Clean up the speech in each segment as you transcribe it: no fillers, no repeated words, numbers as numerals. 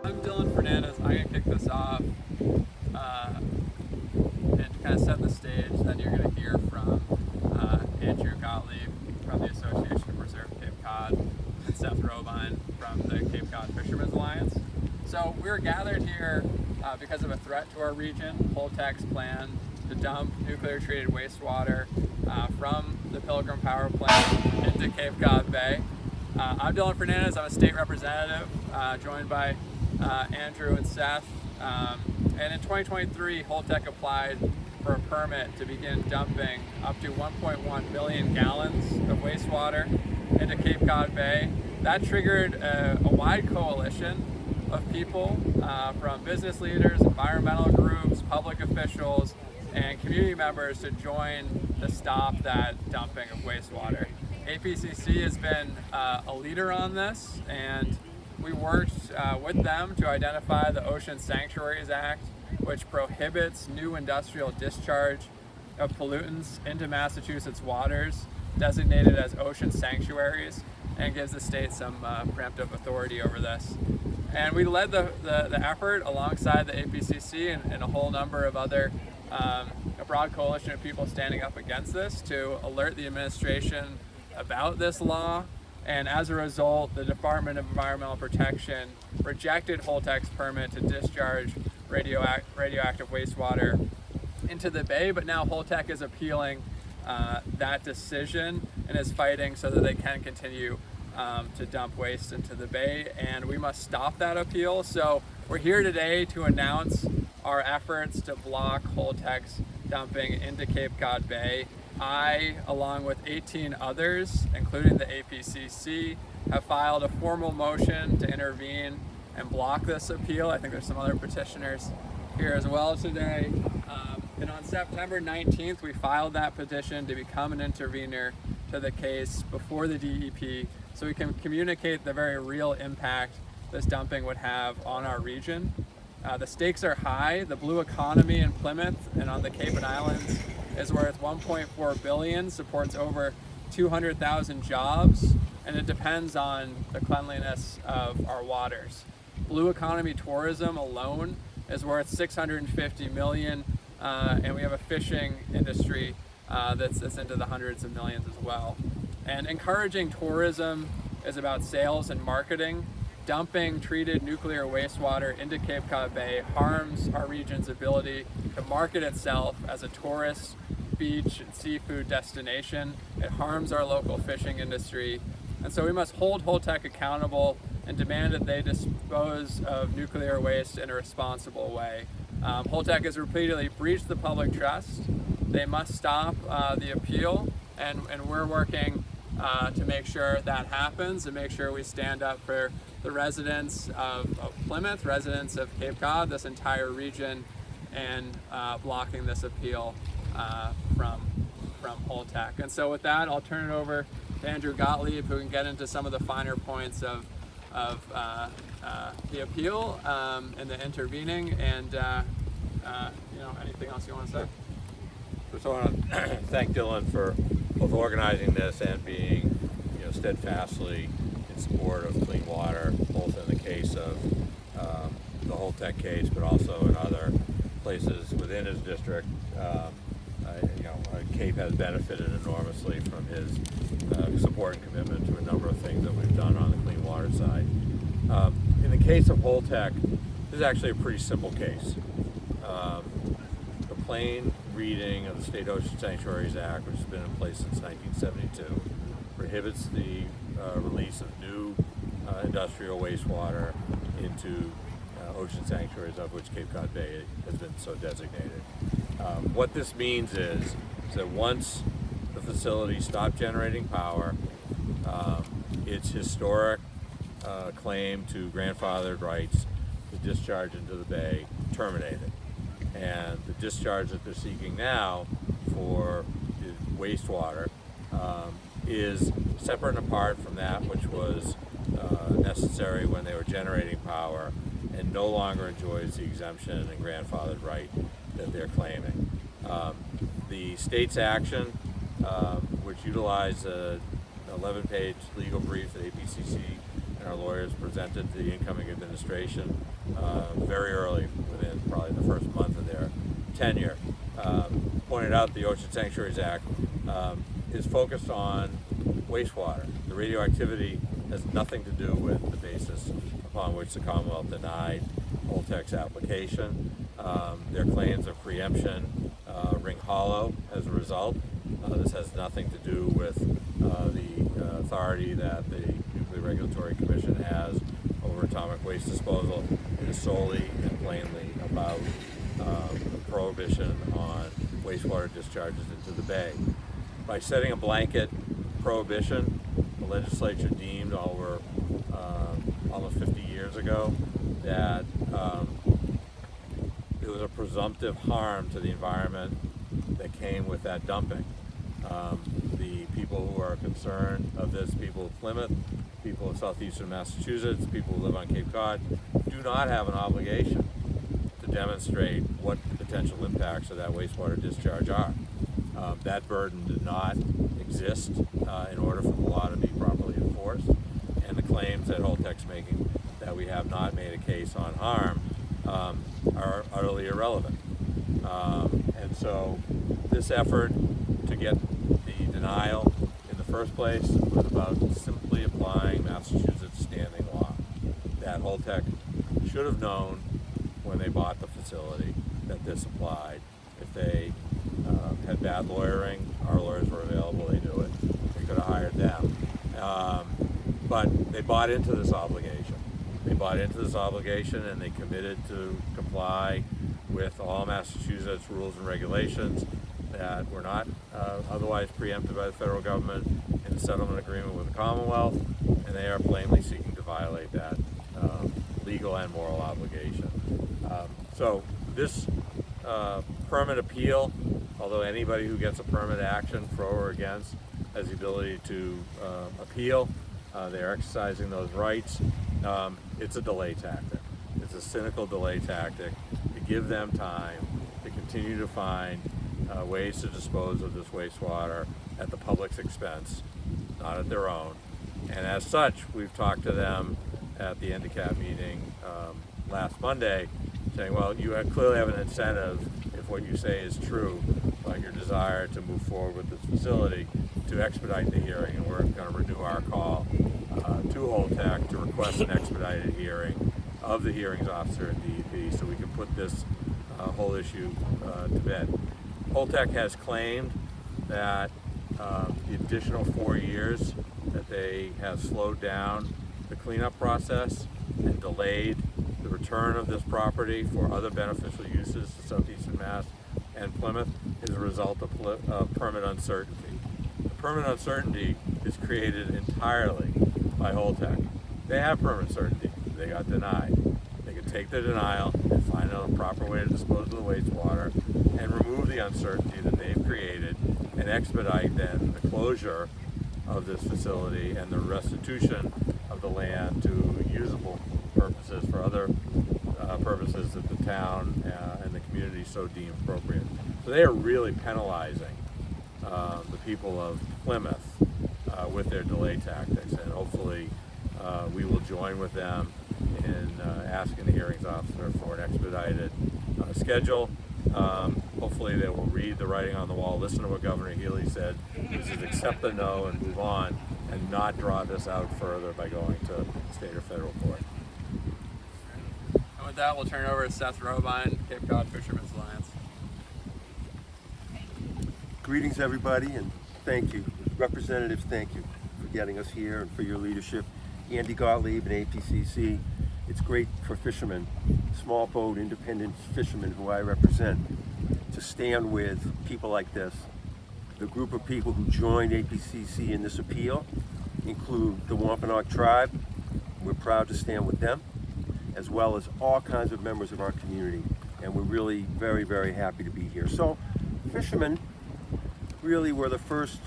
I'm Dylan Fernandes. I'm going to kick this off and kind of set the stage. Then you're going to hear from Andrew Gottlieb from the Association to Preserve Cape Cod and Seth Robine from the Cape Cod Fishermen's Alliance. So we're gathered here because of a threat to our region. Holtec's plan to dump nuclear treated wastewater from the Pilgrim Power Plant into Cape Cod Bay. I'm Dylan Fernandes. I'm a state representative, joined by Andrew and Seth. And in 2023, Holtec applied for a permit to begin dumping up to 1.1 million gallons of wastewater into Cape Cod Bay. That triggered a wide coalition of people from business leaders, environmental groups, public officials, and community members to join to stop that dumping of wastewater. APCC has been a leader on this, and we worked with them to identify the Ocean Sanctuaries Act, which prohibits new industrial discharge of pollutants into Massachusetts waters designated as ocean sanctuaries, and gives the state some preemptive authority over this. And we led the effort alongside the APCC and a whole number of other, a broad coalition of people standing up against this to alert the administration about this law. And as a result, the Department of Environmental Protection rejected Holtec's permit to discharge radioactive wastewater into the bay, but now Holtec is appealing that decision and is fighting so that they can continue to dump waste into the bay, and we must stop that appeal. So we're here today to announce our efforts to block Holtec's dumping into Cape Cod Bay. I, along with 18 others, including the APCC, have filed a formal motion to intervene and block this appeal. I think there's some other petitioners here as well today. And on September 19th, we filed that petition to become an intervenor to the case before the DEP so we can communicate the very real impact this dumping would have on our region. The stakes are high. The blue economy in Plymouth and on the Cape and Islands is worth $1.4 billion, supports over 200,000 jobs, and it depends on the cleanliness of our waters. Blue economy tourism alone is worth $650 million, and we have a fishing industry that's into the hundreds of millions as well. And encouraging tourism is about sales and marketing. Dumping treated nuclear wastewater into Cape Cod Bay harms our region's ability to market itself as a tourist, beach, and seafood destination. It harms our local fishing industry. And so we must hold Holtec accountable and demand that they dispose of nuclear waste in a responsible way. Holtec has repeatedly breached the public trust. They must stop the appeal, and we're working to make sure that happens and make sure we stand up for the residents of Plymouth, residents of Cape Cod, this entire region, and blocking this appeal from Holtec. And so with that, I'll turn it over to Andrew Gottlieb, who can get into some of the finer points of the appeal and the intervening, and anything else you want to say? So I want to thank Dylan for both organizing this and being, steadfastly in support of clean water, both in the case of the Holtec case, but also in other places within his district. Cape has benefited enormously from his support and commitment to a number of things that we've done on the clean water side. In the case of Holtec, this is actually a pretty simple case. The plain reading of the State Ocean Sanctuaries Act, which has been in place since 1972, prohibits the release of new industrial wastewater into ocean sanctuaries, of which Cape Cod Bay has been so designated. What this means is that once the facility stopped generating power, its historic claim to grandfathered rights to discharge into the bay terminated. And the discharge that they're seeking now for the wastewater is separate and apart from that which was necessary when they were generating power, and no longer enjoys the exemption and grandfathered right that they're claiming. The state's action, which utilized an 11-page legal brief that APCC and and our lawyers presented to the incoming administration very early, within probably the first month of their tenure. Pointed out the Ocean Sanctuaries Act is focused on wastewater. The radioactivity has nothing to do with the basis upon which the Commonwealth denied Holtec's application. Their claims of preemption ring hollow as a result. This has nothing to do with the authority that the Nuclear Regulatory Commission has over atomic waste disposal. It is solely and plainly about prohibition on wastewater discharges into the bay. By setting a blanket prohibition, the legislature deemed over almost 50 years ago that it was a presumptive harm to the environment that came with that dumping. The people who are concerned of this, people of Plymouth, people of southeastern Massachusetts, people who live on Cape Cod, do not have an obligation to demonstrate what the potential impacts of that wastewater discharge are. That burden did not exist in order for the law to be properly enforced, and the claims that Holtec's making that we have not made a case on harm are utterly irrelevant. And so this effort to get the denial in the first place was about simply applying Massachusetts standing law, that Holtec should have known when they bought the facility that this applied. If they had bad lawyering, our lawyers were available, they knew it, we could have hired them. But they bought into this obligation. They bought into this obligation and they committed to comply with all Massachusetts rules and regulations that were not otherwise preempted by the federal government in the settlement agreement with the Commonwealth, and they are plainly seeking to violate that legal and moral obligation. So this permit appeal, although anybody who gets a permit action for or against has the ability to appeal, they're exercising those rights. It's a delay tactic. It's a cynical delay tactic to give them time to continue to find ways to dispose of this wastewater at the public's expense, not at their own. And as such, we've talked to them at the NDCAP meeting last Monday, saying, well, you clearly have an incentive, if what you say is true, about your desire to move forward with this facility, to expedite the hearing, and we're going to renew our call to Holtec to request an expedited hearing of the hearings officer at DEP so we can put this whole issue to bed. Holtec has claimed that the additional 4 years that they have slowed down the cleanup process and delayed the return of this property for other beneficial uses to southeastern Mass and Plymouth is a result of permit uncertainty. The permit uncertainty is created entirely by Holtec. They have permit certainty. They got denied. They could take the denial and find a proper way to dispose of the wastewater and remove the uncertainty that they've created and expedite then the closure of this facility and the restitution of the land to usable purposes for other purposes that the town and the community so deem appropriate. So they are really penalizing the people of Plymouth with their delay tactics, and hopefully we will join with them in asking the hearings officer for an expedited schedule. Hopefully they will read the writing on the wall, listen to what Governor Healy said, which is accept the no and move on, and not draw this out further by going to state or federal court. And with that, we'll turn it over to Seth Robine, Cape Cod Fishermen's Alliance. Greetings, everybody, and thank you. Representatives, thank you for getting us here and for your leadership. Andy Gottlieb and APCC. It's great for fishermen, small boat, independent fishermen who I represent, to stand with people like this. The group of people who joined APCC in this appeal include the Wampanoag tribe. We're proud to stand with them, as well as all kinds of members of our community, and we're really very, very happy to be here. So, fishermen really were the first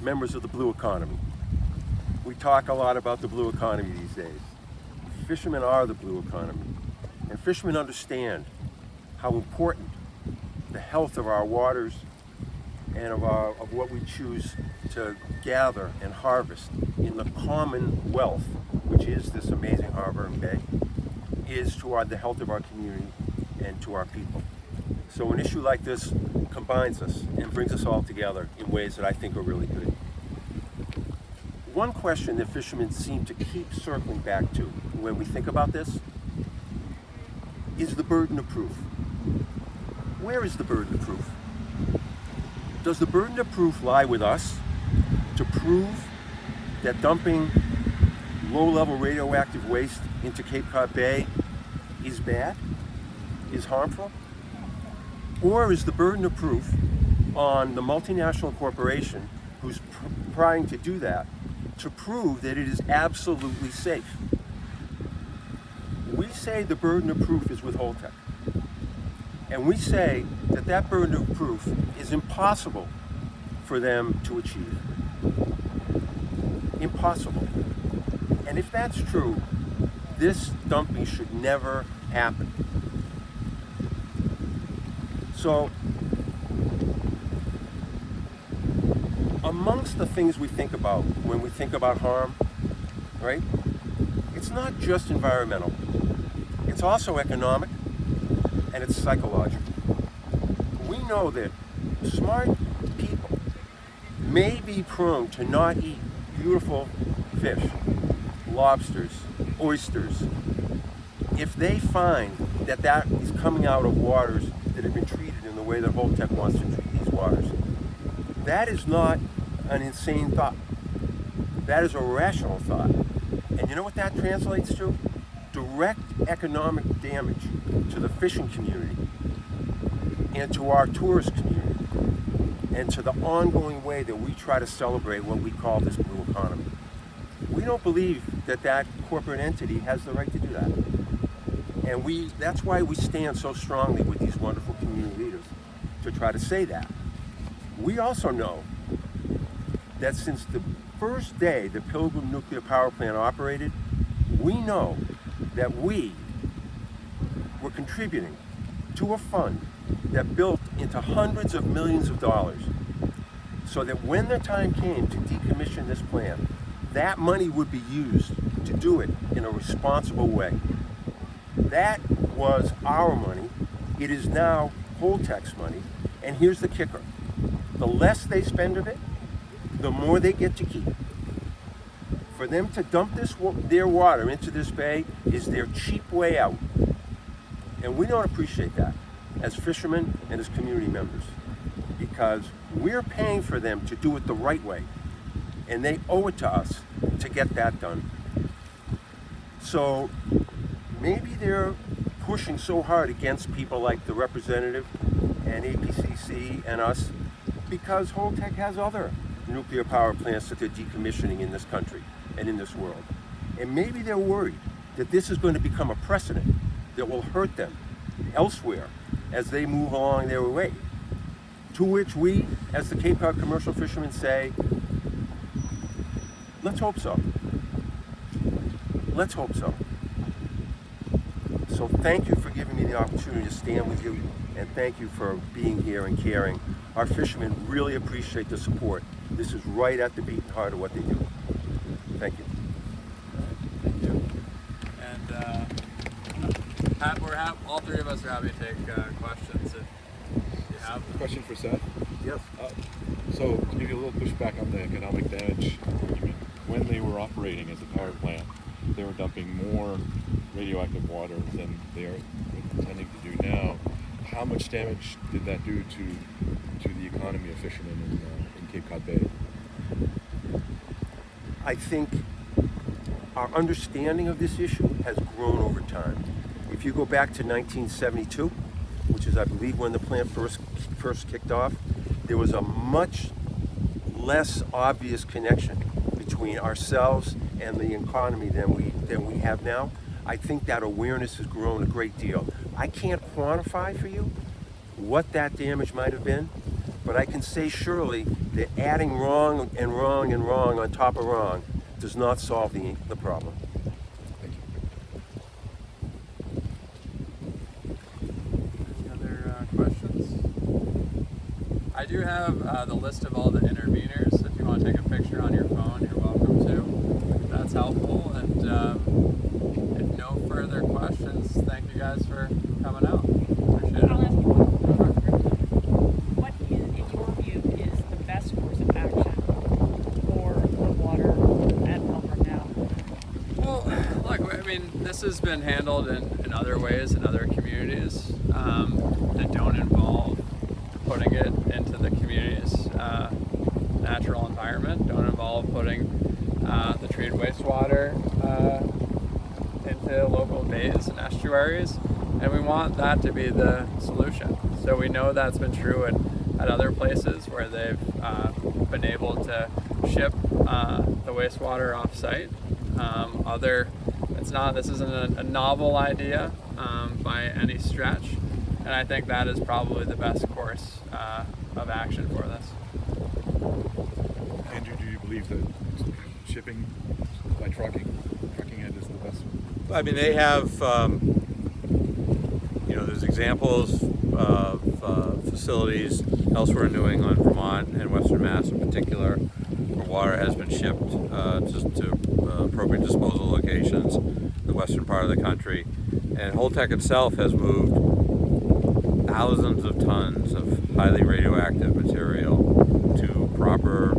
members of the blue economy. We talk a lot about the blue economy these days. Fishermen are the blue economy, and fishermen understand how important the health of our waters and of what we choose to gather and harvest in the commonwealth, which is this amazing harbor and bay, is to the health of our community and to our people. So an issue like this combines us and brings us all together in ways that I think are really good. One question that fishermen seem to keep circling back to when we think about this is the burden of proof. Where is the burden of proof? Does the burden of proof lie with us to prove that dumping low-level radioactive waste into Cape Cod Bay is bad, is harmful? Or is the burden of proof on the multinational corporation who's trying to do that to prove that it is absolutely safe? We say the burden of proof is with Holtec. And we say that that burden of proof is impossible for them to achieve. Impossible. And if that's true, this dumping should never happen. So, amongst the things we think about when we think about harm, right? It's not just environmental. It's also economic, and it's psychological. We know that smart people may be prone to not eat beautiful fish, lobsters, oysters, if they find that that is coming out of waters that have been treated in the way that Holtec wants to treat these waters. That is not an insane thought. That is a rational thought. And you know what that translates to? Direct economic damage to the fishing community and to our tourist community and to the ongoing way that we try to celebrate what we call this blue economy. We don't believe that that corporate entity has the right to do that. And that's why we stand so strongly with these wonderful community leaders to try to say that. We also know that since the first day the Pilgrim Nuclear Power Plant operated, we know that we were contributing to a fund that built into hundreds of millions of dollars so that when the time came to decommission this plant, that money would be used to do it in a responsible way. That was our money. It is now Holtec's money. And here's the kicker. The less they spend of it, the more they get to keep. For them to dump their water into this bay is their cheap way out. And we don't appreciate that as fishermen and as community members, because we're paying for them to do it the right way. And they owe it to us to get that done. So maybe they're pushing so hard against people like the representative and APCC and us because Holtec has other nuclear power plants that they're decommissioning in this country and in this world. And maybe they're worried that this is going to become a precedent that will hurt them elsewhere as they move along their way. To which we, as the Cape Cod commercial fishermen, say, let's hope so. Let's hope so. So thank you for giving me the opportunity to stand with you, and thank you for being here and caring. Our fishermen really appreciate the support. This is right at the beating heart of what they do. Thank you. Thank you. And all three of us are happy to take questions if you have them. Question for Seth. Yes. So to give you a little pushback on the economic damage argument, when they were operating as a power plant, they were dumping more radioactive water than they are intending to do now. How much damage did that do to the economy of fishermen in Cape Cod Bay? I think our understanding of this issue has grown over time. If you go back to 1972, which is I believe when the plant first kicked off, there was a much less obvious connection between ourselves and the economy than we have now. I think that awareness has grown a great deal. I can't quantify for you what that damage might have been, but I can say surely that adding wrong and wrong and wrong on top of wrong does not solve the problem. Thank you. Any other questions? I do have the list of all the intervenors. If you want to take a picture on your phone, you're welcome to. That's helpful. And if no further questions, thank you guys for coming out. Appreciate it. I'll ask you one what in your view is the best course of action for the water at Pilgrim now? Well, look, I mean, this has been handled in other ways in other communities that don't involve putting it into the community's natural environment, don't involve putting the treated wastewater into local bays and estuaries, and we want that to be the solution. So we know that's been true at other places where they've been able to ship the wastewater off-site. This isn't a novel idea by any stretch, and I think that is probably the best course of action for this. Andrew, do you believe that shipping by trucking it is the best? I mean, they have, there's examples of facilities elsewhere in New England, Vermont, and Western Mass in particular, where water has been shipped to appropriate disposal locations in the western part of the country. And Holtec itself has moved thousands of tons of highly radioactive material to proper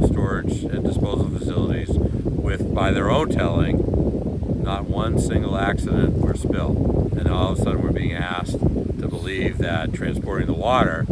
storage and disposal facilities with, by their own telling, not one single accident or spill. And all of a sudden we're being asked to believe that transporting the water,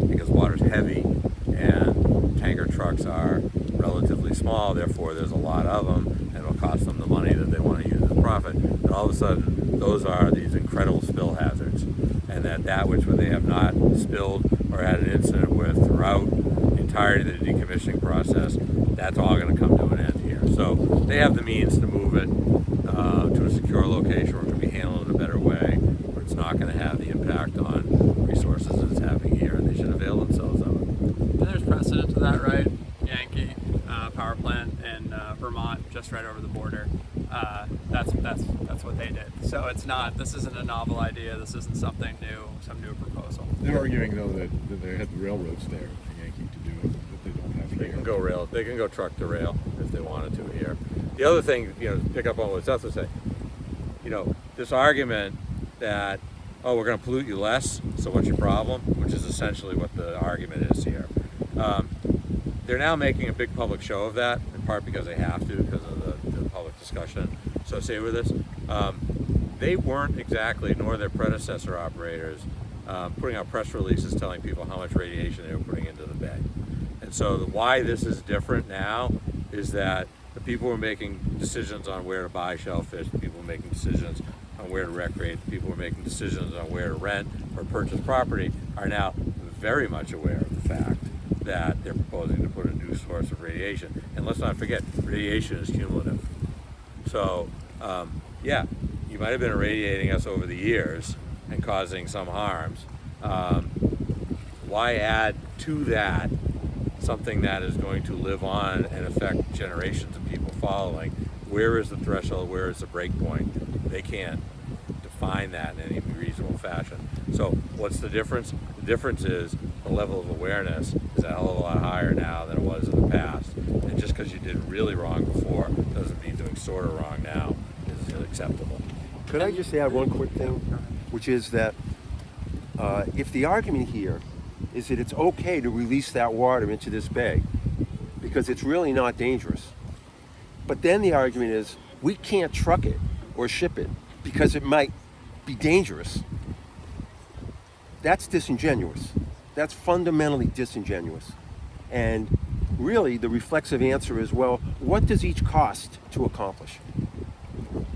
because water's heavy and tanker trucks are relatively small, therefore there's a lot of them, and it'll cost them the money that they want to use as profit. And all of a sudden those are these incredible spill hazards, and that which they have not spilled or had an incident with throughout the entirety of the decommissioning process, that's all going to come to an end here. So they have the means to move it to a secure location where it can be handled in a better way, where it's not going to have the impact on resources that it's having here, and they should avail themselves of it. And there's precedent to that, right? Yankee power plant in Vermont, just right over the border. That's what they did. So this isn't a novel idea. This isn't something new, some new proposal. They're arguing though that they had the railroads there for Yankee to do it, that they don't have here. They can go truck to rail if they wanted to here. The other thing, to pick up on what Seth was saying, this argument that, we're going to pollute you less, so what's your problem? Which is essentially what the argument is here. They're now making a big public show of that, in part because they have to, because of the public discussion associated with this. They weren't exactly, nor their predecessor operators, putting out press releases telling people how much radiation they were putting into the bay. And so why this is different now is that the people who are making decisions on where to buy shellfish, the people who are making decisions on where to recreate, the people who are making decisions on where to rent or purchase property are now very much aware of the fact that they're proposing to put a new source of radiation. And let's not forget, radiation is cumulative. So, you might have been irradiating us over the years and causing some harms. Why add to that something that is going to live on and affect generations of people following? Where is the threshold? Where is the break point? They can't define that in any reasonable fashion. So what's the difference? The difference is the level of awareness is a hell of a lot higher now than it was in the past. And just because you did really wrong before doesn't mean doing sort of wrong now is acceptable. Could I just add one quick thing, which is that if the argument here is that it's okay to release that water into this bay because it's really not dangerous, but then the argument is we can't truck it or ship it because it might be dangerous, that's disingenuous. That's fundamentally disingenuous. And really the reflexive answer is, well, what does each cost to accomplish?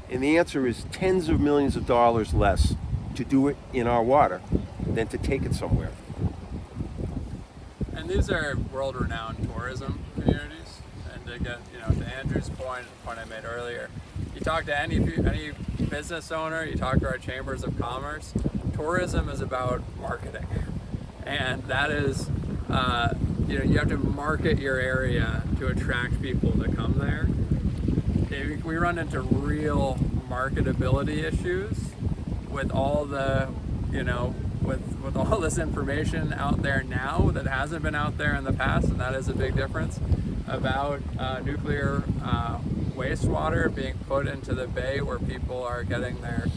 And the answer is tens of millions of dollars less to do it in our water than to take it somewhere. And these are world-renowned tourism communities. And to get, to Andrew's point, the point I made earlier, you talk to any business owner, you talk to our chambers of commerce, tourism is about marketing. And that is, you have to market your area to attract people to come there. We run into real marketability issues with all the, with all this information out there now that hasn't been out there in the past, and that is a big difference, about nuclear wastewater being put into the bay where people are getting their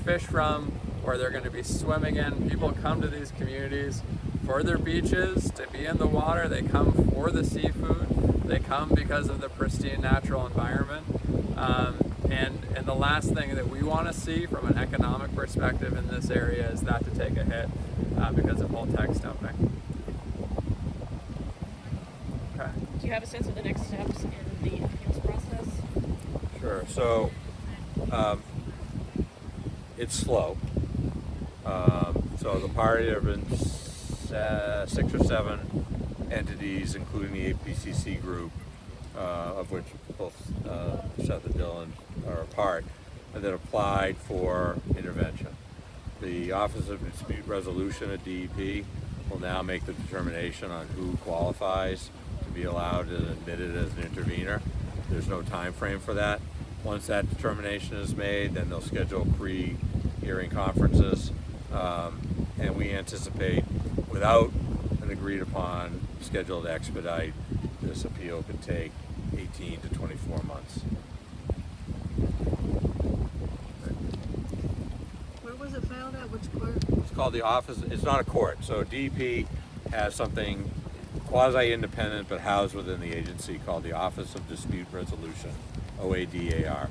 fish from, or they're going to be swimming in. People come to these communities for their beaches, to be in the water. They come for the seafood. They come because of the pristine natural environment. And the last thing that we want to see from an economic perspective in this area is that to take a hit because of Holtec dumping. Okay. Do you have a sense of the next steps in the appeals process? Sure. So it's slow. So the party, there have been 6 or 7 entities, including the APCC group, of which both Seth and Dylan are a part, that applied for intervention. The Office of Dispute Resolution at DEP will now make the determination on who qualifies to be allowed and admitted as an intervenor. There's no time frame for that. Once that determination is made, then they'll schedule pre-hearing conferences, and we anticipate, without an agreed upon schedule to expedite, this appeal could take 18 to 24 months. Where was it filed at? Which court? It's called the Office, it's not a court, so DEP has something quasi-independent but housed within the agency called the Office of Dispute Resolution, OADAR.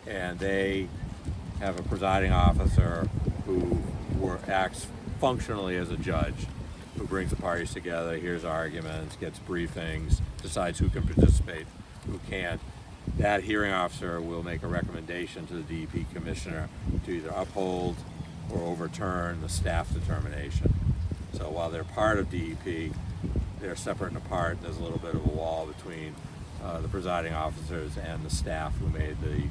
And they have a presiding officer who acts functionally as a judge, who brings the parties together, hears arguments, gets briefings, decides who can participate, who can't. That hearing officer will make a recommendation to the DEP commissioner to either uphold or overturn the staff determination. So while they're part of DEP, they're separate and apart. There's a little bit of a wall between the presiding officers and the staff who made the